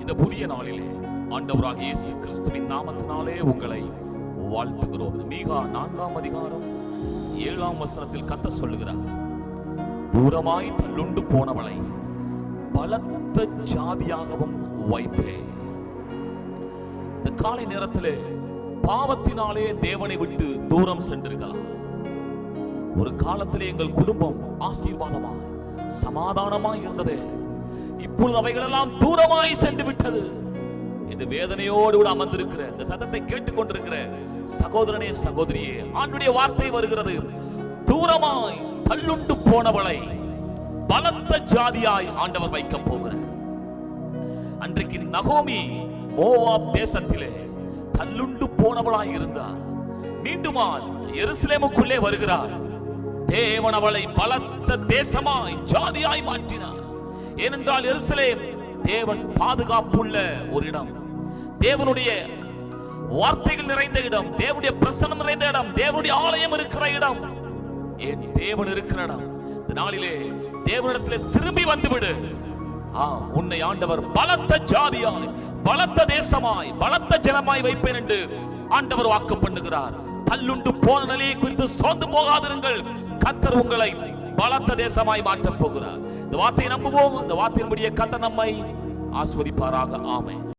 இந்த புதிய நாளிலே ஆண்டவராகிய இயேசு கிறிஸ்துவின் நாமத்தினாலே உங்களை வாழ்த்துகிறோம். மீகா 4ஆம் அதிகாரம் 7ஆம் வசனத்தில் கர்த்தர் சொல்லுகிறார், தூரமாய் தள்ளுண்டு போனவளை பலத்த ஜாதியாகவும் வைப்பேன். இந்த காலை நேரத்திலே பாவத்தினாலே தேவனை விட்டு தூரம் சென்றிருக்கலாம். ஒரு காலத்திலே எங்கள் குடும்பம் ஆசீர்வாதமாய் சமாதானமாய் இருந்தது, இப்பொழுது அவைகளெல்லாம் தூரமாய் சென்று விட்டது என்று வேதனையோடு கூட அமர்ந்திருக்கிற இந்த சத்தத்தை கேட்டுக்கொண்டிருக்கிற சகோதரனே சகோதரியே, ஆண்டுடைய வார்த்தை வருகிறது, தூரமாய் தள்ளுண்டு போனவளை பலத்த ஜாதியாய் ஆண்டவர் வைக்க போகிறார். அன்றைக்கு நகோமி மோவாப் தேசத்திலே தள்ளுண்டு போனவளாய் இருந்தார். மீண்டுமா எருசலேமுக்குள்ளே வருகிறார். தேவன் அவளை பலத்த தேசமாய் ஜாதியாய் மாற்றினார். ஏனென்றால் எருசலேம் தேவன் பாதுகாப்புள்ள ஒரு இடம், தேவனுடைய வார்த்தைகள் நிறைந்த இடம், தேவனுடைய பிரசன்னம் நிறைந்த இடம், தேவனுடைய ஆலயம் இருக்கிற இடம், ஏன் தேவன் இருக்கிற இடம். இந்த நாளிலே தேவனிடத்திலே திரும்பி வந்துவிடு. உன்னை ஆண்டவர் பலத்த ஜாதியாய் பலத்த தேசமாய் பலத்த ஜனமாய் வைப்பேன் என்று ஆண்டவர் வாக்கு பண்ணுகிறார். தள்ளுண்டு போன நிலையை குறித்து சோர்ந்து போகாதிருங்கள். கர்த்தர் உங்களை பலத்த தேசமாய் மாற்றப் போகிறார். இந்த வார்த்தையை நம்புவோம். இந்த வார்த்தையின்படியே கர்த்தர் நம்மை ஆசீர்வதிப்பாராக. ஆமென்.